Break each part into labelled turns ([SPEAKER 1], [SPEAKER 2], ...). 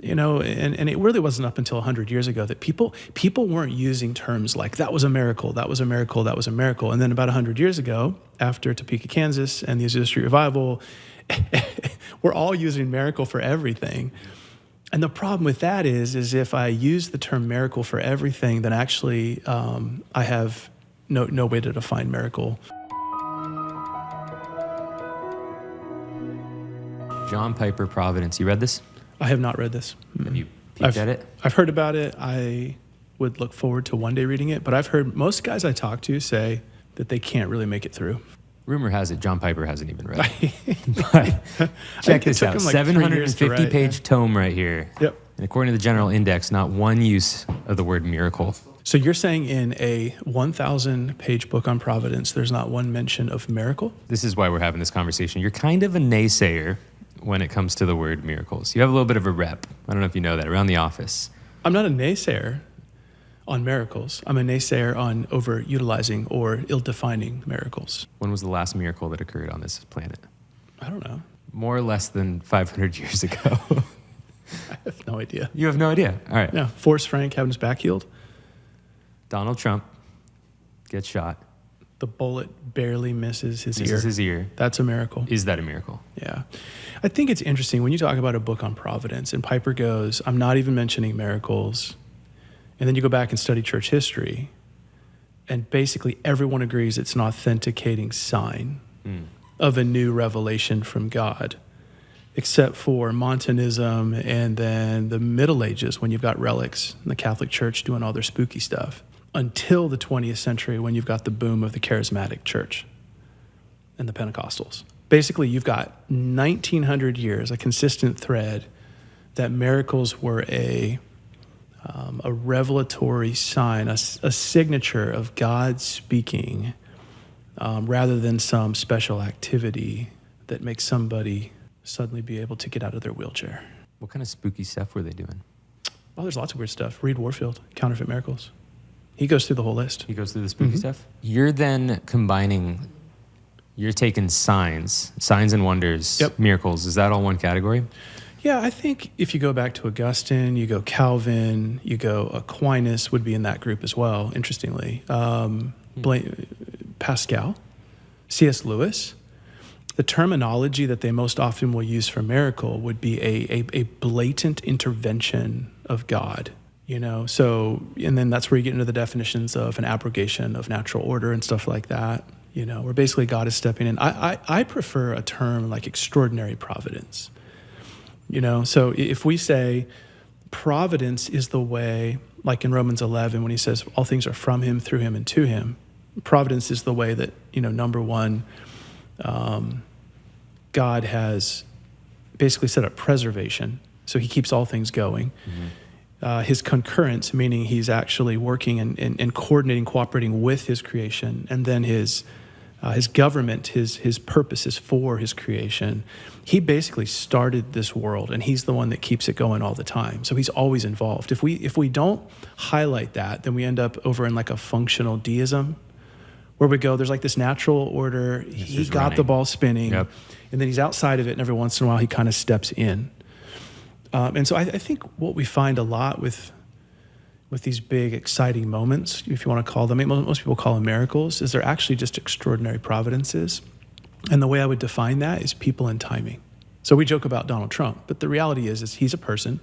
[SPEAKER 1] And it really wasn't up until 100 years ago that people weren't using terms like that was a miracle, that was a miracle, that was a miracle. And then about 100 years ago, after Topeka, Kansas, and the Azusa Street Revival, we're all using miracle for everything. And the problem with that is if I use the term miracle for everything, then actually I have no way to define miracle.
[SPEAKER 2] John Piper, Providence. You read this?
[SPEAKER 1] I have not read this.
[SPEAKER 2] Have you peeked at it?
[SPEAKER 1] I've heard about it. I would look forward to one day reading it, but I've heard most guys I talk to say that they can't really make it through.
[SPEAKER 2] Rumor has it John Piper hasn't even read it. But check this out. 750-page tome right here.
[SPEAKER 1] Yep.
[SPEAKER 2] And according to the General Index, not one use of the word miracle.
[SPEAKER 1] So you're saying in a 1,000-page book on Providence, there's not one mention of miracle?
[SPEAKER 2] This is why we're having this conversation. You're kind of a naysayer when it comes to the word miracles. You have a little bit of a rep. I don't know if you know that, around the office.
[SPEAKER 1] I'm not a naysayer on miracles. I'm a naysayer on overutilizing or ill-defining miracles.
[SPEAKER 2] When was the last miracle that occurred on this planet?
[SPEAKER 1] I don't know.
[SPEAKER 2] More or less than 500 years ago.
[SPEAKER 1] I have no idea.
[SPEAKER 2] You have no idea? All right.
[SPEAKER 1] No. Forrest Frank having his back healed.
[SPEAKER 2] Donald Trump gets shot.
[SPEAKER 1] The bullet barely misses his ear.
[SPEAKER 2] Misses his ear.
[SPEAKER 1] That's a miracle.
[SPEAKER 2] Is that a miracle?
[SPEAKER 1] Yeah. I think it's interesting when you talk about a book on Providence and Piper goes, I'm not even mentioning miracles. And then you go back and study church history, and basically everyone agrees it's an authenticating sign of a new revelation from God, except for Montanism and then the Middle Ages when you've got relics in the Catholic Church doing all their spooky stuff, until the 20th century when you've got the boom of the charismatic church and the Pentecostals. Basically, you've got 1,900 years, a consistent thread, that miracles were a revelatory sign, a signature of God speaking, rather than some special activity that makes somebody suddenly be able to get out of their wheelchair.
[SPEAKER 2] What kind of spooky stuff were they doing?
[SPEAKER 1] Oh, there's lots of weird stuff. Read Warfield, Counterfeit Miracles. He goes through the whole list.
[SPEAKER 2] He goes through the spooky stuff? You're then you're taking signs and wonders, miracles. Is that all one category?
[SPEAKER 1] Yeah, I think if you go back to Augustine, you go Calvin, you go Aquinas would be in that group as well, interestingly. Pascal, C.S. Lewis. The terminology that they most often will use for miracle would be a blatant intervention of God, So, and then that's where you get into the definitions of an abrogation of natural order and stuff like that, where basically God is stepping in. I prefer a term like extraordinary providence. So if we say providence is the way, like in Romans 11, when he says all things are from him, through him, and to him, providence is the way that, number one, God has basically set up preservation. So he keeps all things going. His concurrence, meaning he's actually working and coordinating, cooperating with his creation, and then his government, his purpose is for his creation. He basically started this world, and he's the one that keeps it going all the time. So he's always involved. If we don't highlight that, then we end up over in like a functional deism, where we go, there's like this natural order. He got the ball spinning, and then he's outside of it, and every once in a while he kind of steps in. And so I think what we find a lot with these big, exciting moments, if you want to call them, most people call them miracles, is they're actually just extraordinary providences. And the way I would define that is people and timing. So we joke about Donald Trump, but the reality is he's a person.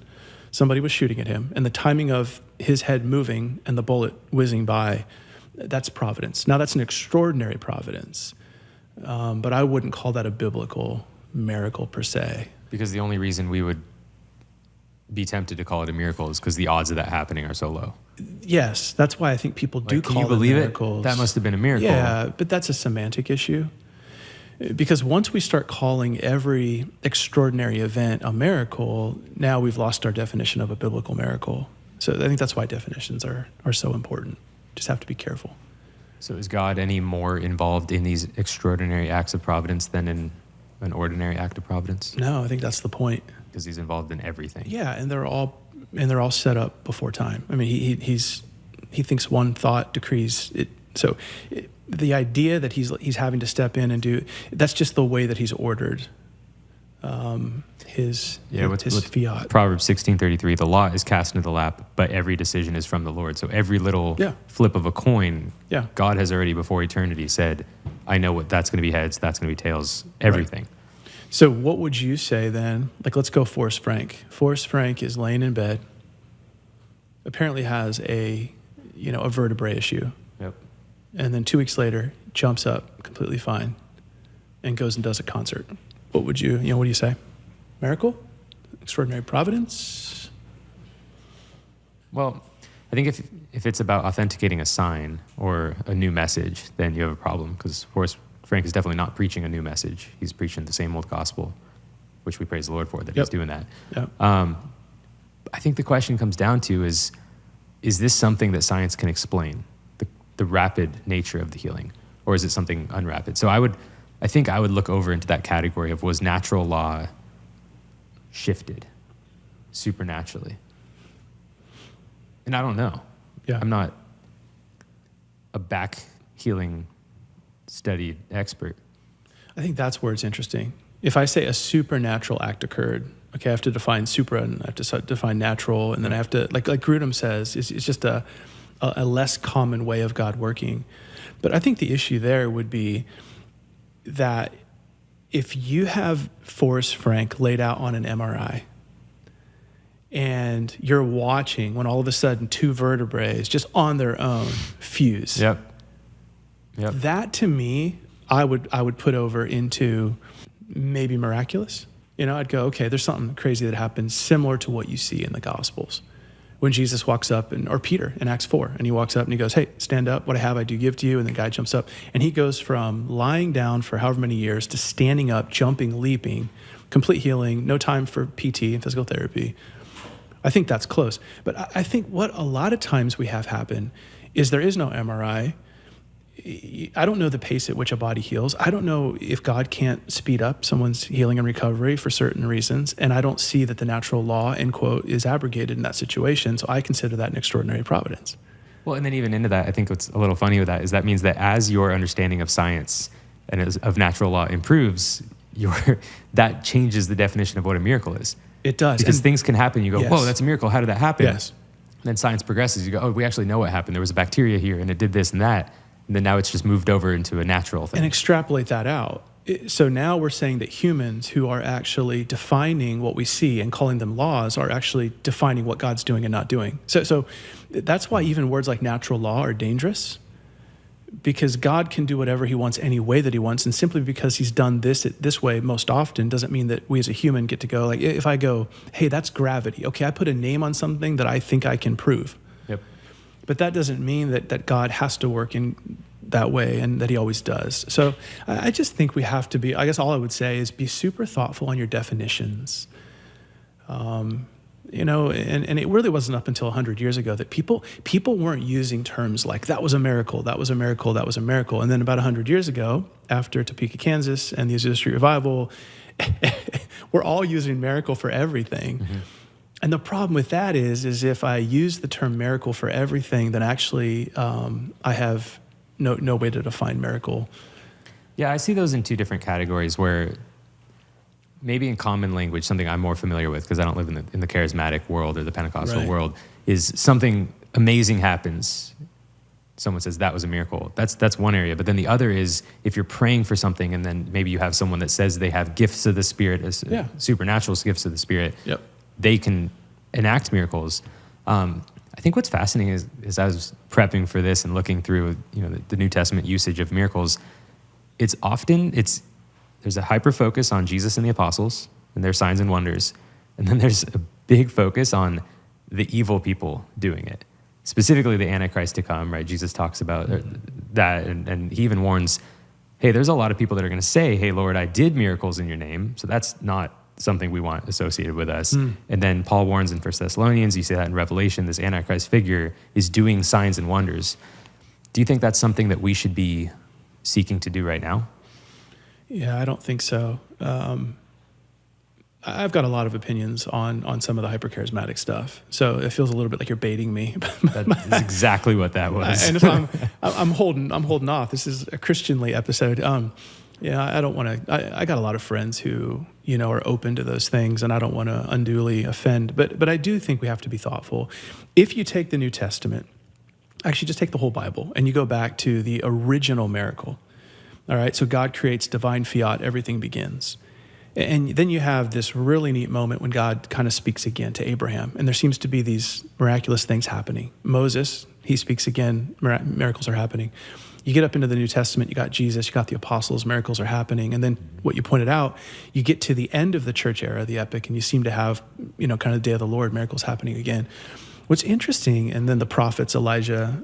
[SPEAKER 1] Somebody was shooting at him, and the timing of his head moving and the bullet whizzing by, that's providence. Now, that's an extraordinary providence, but I wouldn't call that a biblical miracle per se.
[SPEAKER 2] Because the only reason we would be tempted to call it a miracle is because the odds of that happening are so low.
[SPEAKER 1] Yes, that's why I think people do call it miracles. Can you believe it?
[SPEAKER 2] That must have been a miracle.
[SPEAKER 1] Yeah, but that's a semantic issue. Because once we start calling every extraordinary event a miracle, now we've lost our definition of a biblical miracle. So I think that's why definitions are so important. Just have to be careful.
[SPEAKER 2] So is God any more involved in these extraordinary acts of providence than in an ordinary act of providence?
[SPEAKER 1] No, I think that's the point.
[SPEAKER 2] Because he's involved in everything.
[SPEAKER 1] Yeah, and they're all set up before time. I mean, he thinks one thought decrees it. So the idea that he's having to step in and do, that's just the way that he's ordered his
[SPEAKER 2] what's
[SPEAKER 1] fiat.
[SPEAKER 2] Proverbs 16:33, the law is cast into the lap, but every decision is from the Lord. So every little flip of a coin, God has already before eternity said, I know what that's going to be heads, that's going to be tails, everything.
[SPEAKER 1] Right. So what would you say then? Like, let's go Forrest Frank. Forrest Frank is laying in bed, apparently has a vertebrae issue.
[SPEAKER 2] Yep.
[SPEAKER 1] And then 2 weeks later, jumps up completely fine and goes and does a concert. What would you what do you say? Miracle? Extraordinary providence?
[SPEAKER 2] Well, I think if it's about authenticating a sign or a new message, then you have a problem, because Forrest Frank is definitely not preaching a new message. He's preaching the same old gospel, which we praise the Lord for, that he's doing that.
[SPEAKER 1] Yep.
[SPEAKER 2] I think the question comes down to is this something that science can explain, the rapid nature of the healing, or is it something unrapid? So I think I would look over into that category of, was natural law shifted supernaturally? And I don't know.
[SPEAKER 1] Yeah.
[SPEAKER 2] I'm not a back healing studied expert.
[SPEAKER 1] I think that's where it's interesting. If I say a supernatural act occurred, okay, I have to define supra and I have to define natural, and then I have to, like Grudem says, it's just a less common way of God working. But I think the issue there would be that if you have Forrest Frank laid out on an MRI and you're watching when all of a sudden 2 vertebrae just on their own fuse.
[SPEAKER 2] Yep.
[SPEAKER 1] That to me, I would put over into maybe miraculous. I'd go, okay, there's something crazy that happens similar to what you see in the Gospels. When Jesus walks up, or Peter in Acts 4, and he walks up and he goes, hey, stand up, what I have I do give to you. And the guy jumps up, and he goes from lying down for however many years to standing up, jumping, leaping, complete healing, no time for PT and physical therapy. I think that's close. But I think what a lot of times we have happen is there is no MRI. I don't know the pace at which a body heals. I don't know if God can't speed up someone's healing and recovery for certain reasons. And I don't see that the natural law, end quote, is abrogated in that situation. So I consider that an extraordinary providence.
[SPEAKER 2] Well, and then even into that, I think what's a little funny with that is that means that as your understanding of science and of natural law improves, that changes the definition of what a miracle is.
[SPEAKER 1] It does.
[SPEAKER 2] Because things can happen. You go,
[SPEAKER 1] yes.
[SPEAKER 2] Whoa, that's a miracle. How did that happen?
[SPEAKER 1] Yes.
[SPEAKER 2] And then science progresses. You go, oh, we actually know what happened. There was a bacteria here and it did this and that. And then now it's just moved over into a natural thing.
[SPEAKER 1] And extrapolate that out. So now we're saying that humans who are actually defining what we see and calling them laws are actually defining what God's doing and not doing. So that's why even words like natural law are dangerous, because God can do whatever he wants any way that he wants. And simply because he's done this way most often doesn't mean that we as a human get to go, like if I go, hey, that's gravity. Okay, I put a name on something that I think I can prove.
[SPEAKER 2] Yep.
[SPEAKER 1] But that doesn't mean that God has to work in that way and that he always does. So I just think we have to be, I guess all I would say is be super thoughtful on your definitions. And it really wasn't up until 100 years ago that people weren't using terms like that was a miracle, that was a miracle, that was a miracle. And then about 100 years ago, after Topeka, Kansas and the Azusa Street Revival, we're all using miracle for everything. Mm-hmm. And the problem with that is if I use the term miracle for everything, then actually I have no way to define miracle.
[SPEAKER 2] Yeah, I see those in 2 different categories where maybe in common language, something I'm more familiar with because I don't live in the charismatic world or the Pentecostal world, is something amazing happens. Someone says that was a miracle. That's one area. But then the other is if you're praying for something and then maybe you have someone that says they have gifts of the Spirit, supernatural gifts of the Spirit.
[SPEAKER 1] Yep.
[SPEAKER 2] They can enact miracles. I think what's fascinating is I was prepping for this and looking through the New Testament usage of miracles. There's a hyper focus on Jesus and the apostles and their signs and wonders, and then there's a big focus on the evil people doing it, specifically the Antichrist to come. Right? Jesus talks about that, and he even warns, "Hey, there's a lot of people that are going to say, 'Hey, Lord, I did miracles in your name,' so that's not something we want associated with us." And then Paul warns in 1 Thessalonians, you see that in Revelation, this Antichrist figure is doing signs and wonders. Do you think that's something that we should be seeking to do right now?
[SPEAKER 1] Yeah, I don't think so. I've got a lot of opinions on some of the hypercharismatic stuff. So it feels a little bit like you're baiting me.
[SPEAKER 2] That's exactly what that was.
[SPEAKER 1] And so I'm holding off. This is a Christianly episode. I don't want to. I got a lot of friends who, are open to those things, and I don't want to unduly offend. But I do think we have to be thoughtful. If you take the New Testament, actually just take the whole Bible, and you go back to the original miracle. All right, so God creates divine fiat, everything begins. And then you have this really neat moment when God kind of speaks again to Abraham, and there seems to be these miraculous things happening. Moses, he speaks again, miracles are happening. You get up into the New Testament, you got Jesus, you got the apostles, miracles are happening. And then what you pointed out, you get to the end of the church era, the epic, and you seem to have, kind of the day of the Lord, miracles happening again. What's interesting, and then the prophets, Elijah.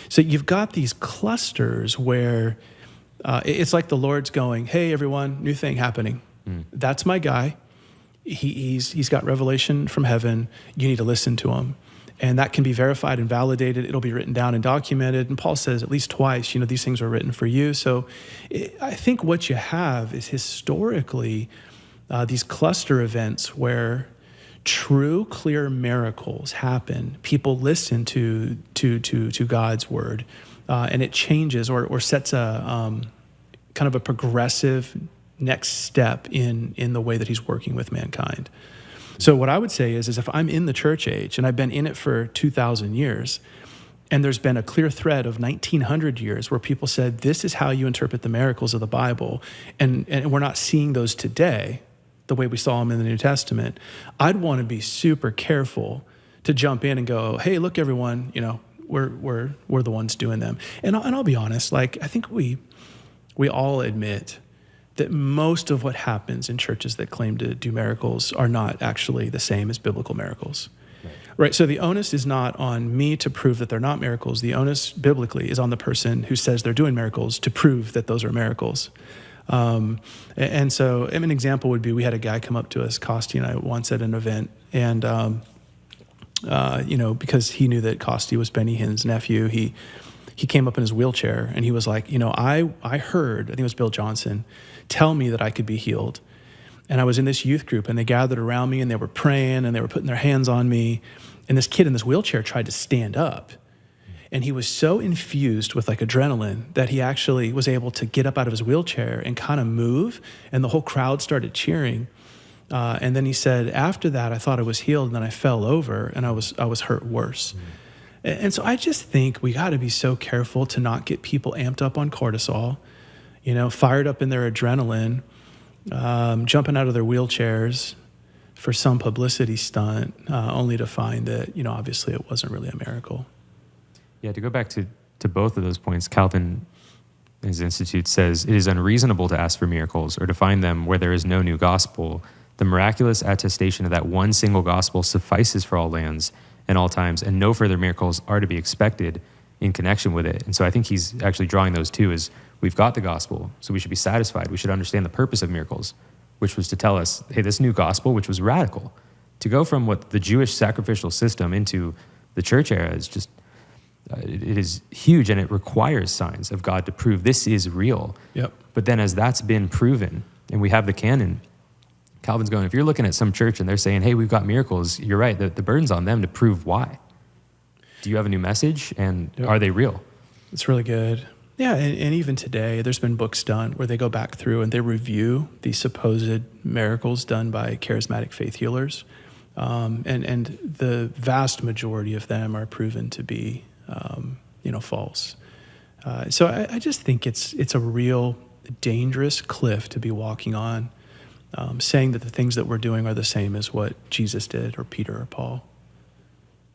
[SPEAKER 1] So you've got these clusters where it's like the Lord's going, hey, everyone, new thing happening. That's my guy. He's got revelation from heaven. You need to listen to him. And that can be verified and validated. It'll be written down and documented. And Paul says at least twice, these things were written for you. So I think what you have is historically these cluster events where true, clear miracles happen. People listen to God's word, and it changes or sets a kind of a progressive next step in the way that he's working with mankind. So what I would say is if I'm in the church age and I've been in it for 2,000 years, and there's been a clear thread of 1,900 years where people said, this is how you interpret the miracles of the Bible, and we're not seeing those today the way we saw them in the New Testament, I'd want to be super careful to jump in and go, hey, look, everyone, we're the ones doing them. And I'll be honest, I think we all admit that most of what happens in churches that claim to do miracles are not actually the same as biblical miracles. Right? So the onus is not on me to prove that they're not miracles. The onus biblically is on the person who says they're doing miracles to prove that those are miracles. And so an example would be, we had a guy come up to us, Costi and I, once at an event, and because he knew that Costi was Benny Hinn's nephew, he came up in his wheelchair and he was like, I heard, I think it was Bill Johnson, tell me that I could be healed. And I was in this youth group and they gathered around me and they were praying and they were putting their hands on me. And this kid in this wheelchair tried to stand up. And he was so infused with adrenaline that he actually was able to get up out of his wheelchair and kind of move. And the whole crowd started cheering. And then he said, after that, I thought I was healed and then I fell over and I was hurt worse. And so I just think we got to be so careful to not get people amped up on cortisol, fired up in their adrenaline, jumping out of their wheelchairs for some publicity stunt, only to find that, obviously it wasn't really a miracle.
[SPEAKER 2] Yeah, to go back to both of those points, Calvin, in his Institute, says, it is unreasonable to ask for miracles or to find them where there is no new gospel. The miraculous attestation of that one single gospel suffices for all lands and all times, and no further miracles are to be expected in connection with it. And so I think he's actually drawing those two as we've got the gospel, so we should be satisfied. We should understand the purpose of miracles, which was to tell us, hey, this new gospel, which was radical, to go from what the Jewish sacrificial system into the church era is just, it is huge, and it requires signs of God to prove this is real.
[SPEAKER 1] Yep.
[SPEAKER 2] But then as that's been proven, and we have the canon, Calvin's going, if you're looking at some church and they're saying, hey, we've got miracles, you're right, the burden's on them to prove why. Do you have a new message, and are they real?
[SPEAKER 1] It's really good. Yeah, and even today, there's been books done where they go back through and they review these supposed miracles done by charismatic faith healers. And the vast majority of them are proven to be, false. So I just think it's a real dangerous cliff to be walking on, saying that the things that we're doing are the same as what Jesus did or Peter or Paul.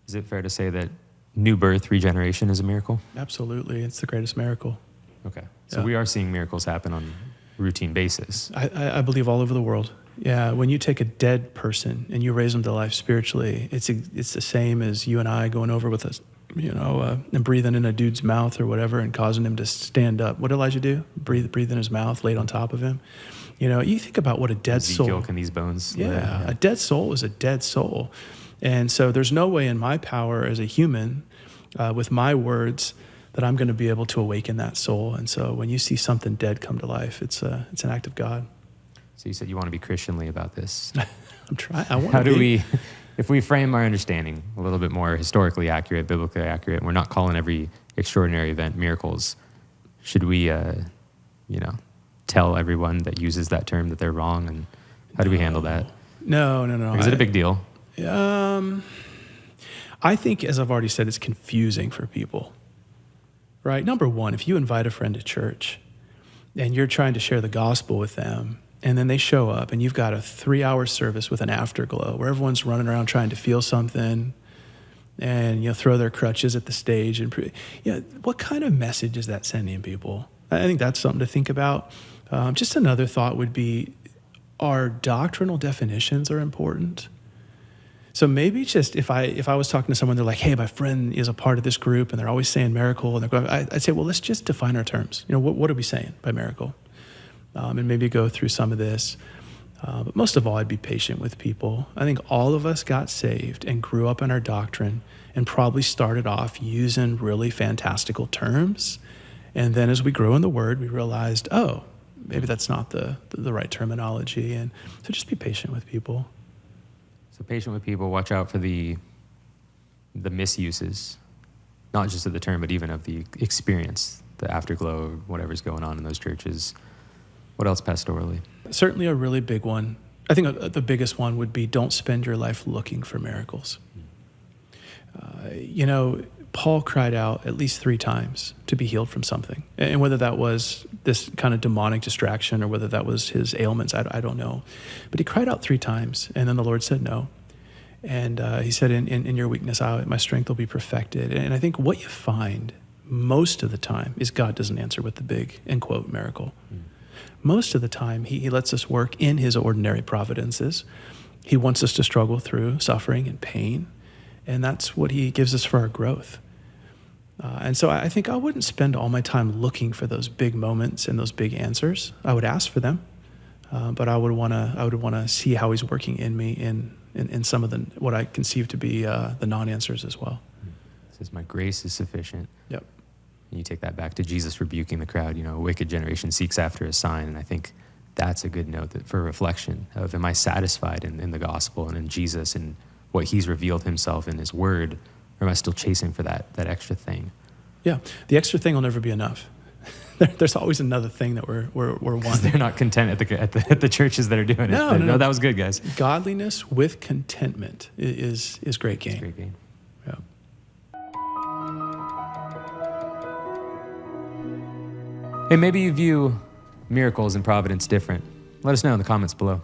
[SPEAKER 2] Is it fair to say that new birth, regeneration is a miracle?
[SPEAKER 1] Absolutely. It's the greatest miracle.
[SPEAKER 2] Okay. So we are seeing miracles happen on a routine basis.
[SPEAKER 1] I believe all over the world. Yeah. When you take a dead person and you raise them to life spiritually, it's the same as you and I going over with and breathing in a dude's mouth or whatever and causing him to stand up. What did Elijah do? Breathe in his mouth, laid on top of him. You think about what a dead soul.
[SPEAKER 2] Ezekiel, can these bones live?
[SPEAKER 1] Yeah. A dead soul is a dead soul. And so there's no way in my power as a human, with my words, that I'm going to be able to awaken that soul. And so when you see something dead come to life, it's an act of God.
[SPEAKER 2] So you said you want to be Christianly about this.
[SPEAKER 1] I'm trying. I want
[SPEAKER 2] How
[SPEAKER 1] to
[SPEAKER 2] do
[SPEAKER 1] be.
[SPEAKER 2] we, if we frame our understanding a little bit more historically accurate, biblically accurate, we're not calling every extraordinary event miracles, should we, tell everyone that uses that term that they're wrong and How do we handle that?
[SPEAKER 1] No.
[SPEAKER 2] Like, is it a big deal?
[SPEAKER 1] I think, as I've already said, it's confusing for people, right? Number one, if you invite a friend to church and you're trying to share the gospel with them, and then they show up and you've got a 3-hour service with an afterglow where everyone's running around trying to feel something and, throw their crutches at the stage. And what kind of message is that sending people? I think that's something to think about. Just another thought would be, our doctrinal definitions are important. So maybe just if I was talking to someone, they're like, hey, my friend is a part of this group and they're always saying miracle, and I'd say, well, let's just define our terms. What are we saying by miracle? And maybe go through some of this. But most of all, I'd be patient with people. I think all of us got saved and grew up in our doctrine and probably started off using really fantastical terms. And then as we grow in the Word, we realized, oh, maybe that's not the right terminology. And so just be patient with people.
[SPEAKER 2] So patient with people, watch out for the misuses, not just of the term, but even of the experience, the afterglow, whatever's going on in those churches. What else pastorally?
[SPEAKER 1] Certainly a really big one. I think the biggest one would be, don't spend your life looking for miracles. Paul cried out at least 3 times to be healed from something. And whether that was this kind of demonic distraction or whether that was his ailments, I don't know. But he cried out 3 times, and then the Lord said no. And he said, in your weakness, my strength will be perfected. And I think what you find most of the time is God doesn't answer with the big, end quote, miracle. Most of the time, he lets us work in his ordinary providences. He wants us to struggle through suffering and pain. And that's what he gives us for our growth. And so I think I wouldn't spend all my time looking for those big moments and those big answers. I would ask for them, but I would want to see how he's working in me in some of what I conceive to be the non-answers as well.
[SPEAKER 2] It says, my grace is sufficient.
[SPEAKER 1] Yep.
[SPEAKER 2] And you take that back to Jesus rebuking the crowd. A wicked generation seeks after a sign, and I think that's a good note for reflection of, am I satisfied in the gospel and in Jesus and what he's revealed himself in his word? Or am I still chasing for that extra thing?
[SPEAKER 1] Yeah, the extra thing will never be enough. There's always another thing that we're wanting.
[SPEAKER 2] They're not content at the churches that are doing it. No, that was good, guys.
[SPEAKER 1] Godliness with contentment is great gain.
[SPEAKER 2] It's great gain.
[SPEAKER 1] Yeah.
[SPEAKER 2] Hey, maybe you view miracles and providence different. Let us know in the comments below.